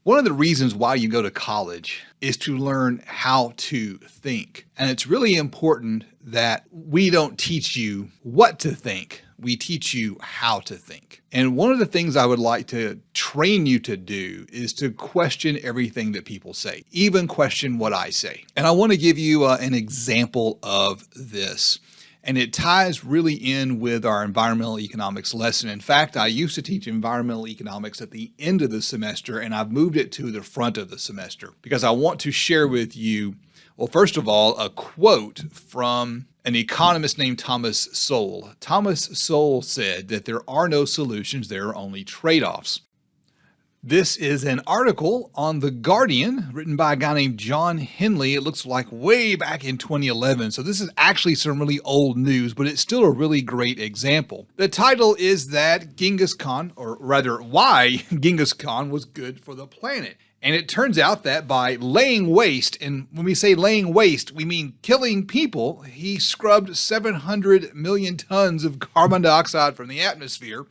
One of the reasons why you go to college is to learn how to think. And it's really important that we don't teach you what to think. We teach you how to think. And one of the things I would like to train you to do is to question everything that people say, even question what I say. And I want to give you an example of this. And it ties really in with our environmental economics lesson. In fact, I used to teach environmental economics at the end of the semester, and I've moved it to the front of the semester because I want to share with you, well, first of all, a quote from an economist named Thomas Sowell. Thomas Sowell said that there are no solutions, there are only trade-offs. This is an article on The Guardian written by a guy named John Henley. It looks like way back in 2011. So this is actually some really old news, but it's still a really great example. The title is that Genghis Khan, or rather why Genghis Khan was good for the planet. And it turns out that by laying waste, and when we say laying waste, we mean killing people, he scrubbed 700 million tons of carbon dioxide from the atmosphere.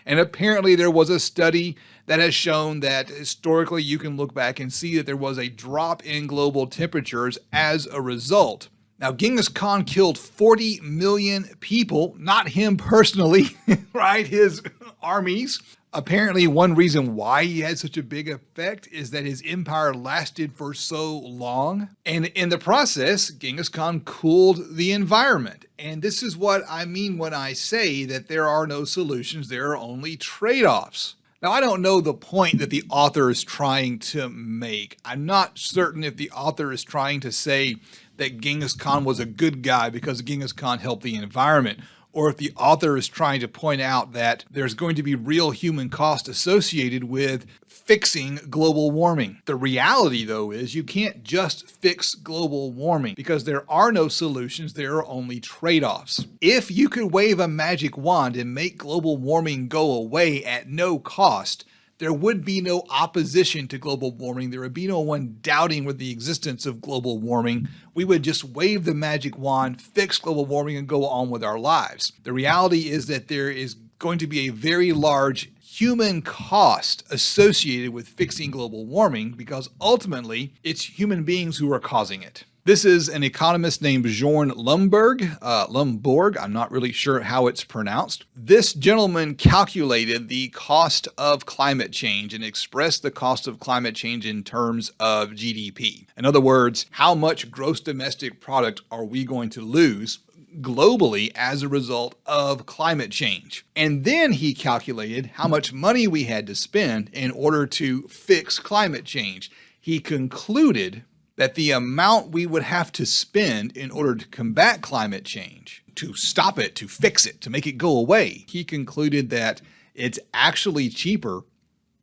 And apparently there was a study that has shown that historically you can look back and see that there was a drop in global temperatures as a result. Now, Genghis Khan killed 40 million people, not him personally, right? His armies. Apparently, one reason why he had such a big effect is that his empire lasted for so long. And in the process, Genghis Khan cooled the environment. And this is what I mean when I say that there are no solutions, there are only trade-offs. Now, I don't know the point that the author is trying to make. I'm not certain if the author is trying to say that Genghis Khan was a good guy because Genghis Khan helped the environment, or if the author is trying to point out that there's going to be real human cost associated with fixing global warming. The reality, though, is you can't just fix global warming because there are no solutions, there are only trade-offs. If you could wave a magic wand and make global warming go away at no cost, there would be no opposition to global warming. There would be no one doubting with the existence of global warming. We would just wave the magic wand, fix global warming, and go on with our lives. The reality is that there is going to be a very large human cost associated with fixing global warming because ultimately it's human beings who are causing it. This is an economist named Bjorn Lomborg. I'm not really sure how it's pronounced. This gentleman calculated the cost of climate change and expressed the cost of climate change in terms of GDP. In other words, how much gross domestic product are we going to lose globally as a result of climate change? And then he calculated how much money we had to spend in order to fix climate change. He concluded that the amount we would have to spend in order to combat climate change, to stop it, to fix it, to make it go away, he concluded that it's actually cheaper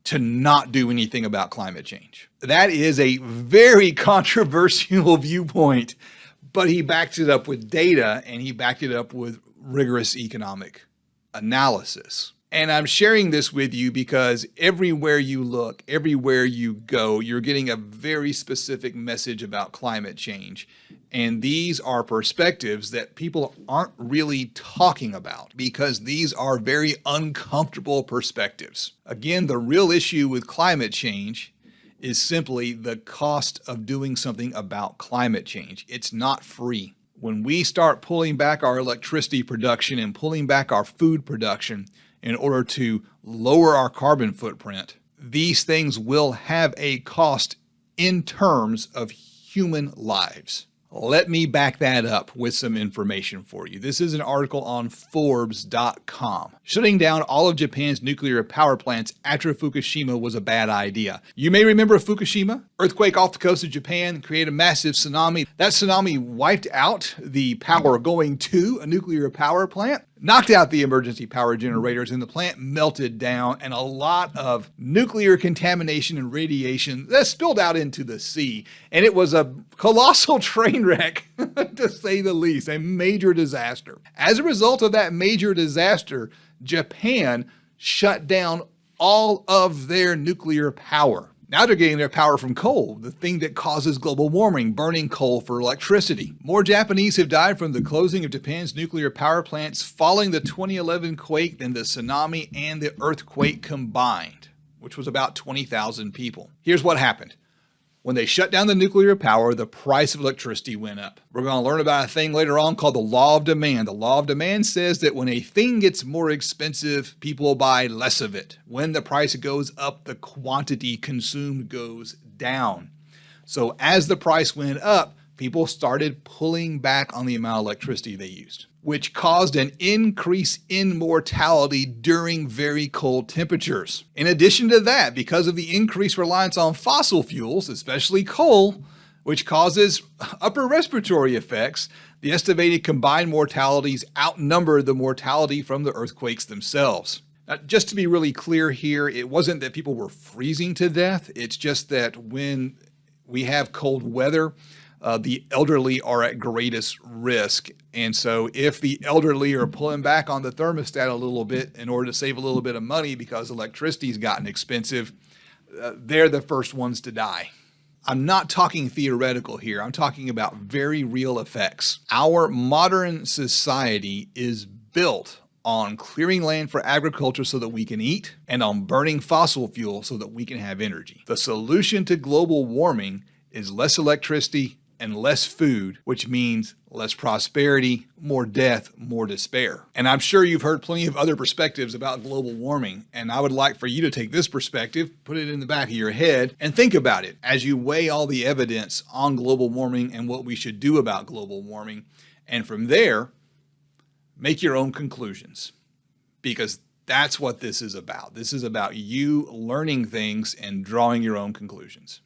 to not do anything about climate change. That is a very controversial viewpoint, but he backed it up with data and he backed it up with rigorous economic analysis. And I'm sharing this with you because everywhere you look, everywhere you go, you're getting a very specific message about climate change. And these are perspectives that people aren't really talking about because these are very uncomfortable perspectives. Again, the real issue with climate change is simply the cost of doing something about climate change. It's not free. When we start pulling back our electricity production and pulling back our food production in order to lower our carbon footprint, these things will have a cost in terms of human lives. Let me back that up with some information for you. This is an article on Forbes.com. Shutting down all of Japan's nuclear power plants after Fukushima was a bad idea. You may remember Fukushima, earthquake off the coast of Japan, created a massive tsunami. That tsunami wiped out the power going to a nuclear power plant, knocked out the emergency power generators, and the plant melted down, and a lot of nuclear contamination and radiation that spilled out into the sea. And it was a colossal train wreck, to say the least, a major disaster. As a result of that major disaster, Japan shut down all of their nuclear power. Now they're getting their power from coal, the thing that causes global warming, burning coal for electricity. More Japanese have died from the closing of Japan's nuclear power plants following the 2011 quake than the tsunami and the earthquake combined. which was about 20,000 people. Here's what happened. When they shut down the nuclear power, the price of electricity went up. We're going to learn about a thing later on called the law of demand. The law of demand says that when a thing gets more expensive, people will buy less of it. When the price goes up, the quantity consumed goes down. So as the price went up, people started pulling back on the amount of electricity they used, which caused an increase in mortality during very cold temperatures. In addition to that, because of the increased reliance on fossil fuels, especially coal, which causes upper respiratory effects, the estimated combined mortalities outnumber the mortality from the earthquakes themselves. Now, just to be really clear here, it wasn't that people were freezing to death. It's just that when we have cold weather, the elderly are at greatest risk. And so if the elderly are pulling back on the thermostat a little bit in order to save a little bit of money because electricity's gotten expensive, they're the first ones to die. I'm not talking theoretical here. I'm talking about very real effects. Our modern society is built on clearing land for agriculture so that we can eat and on burning fossil fuel so that we can have energy. The solution to global warming is less electricity and less food, which means less prosperity, more death, more despair. And I'm sure you've heard plenty of other perspectives about global warming, and I would like for you to take this perspective, put it in the back of your head, and think about it as you weigh all the evidence on global warming and what we should do about global warming. And from there, make your own conclusions, because that's what this is about. This is about you learning things and drawing your own conclusions.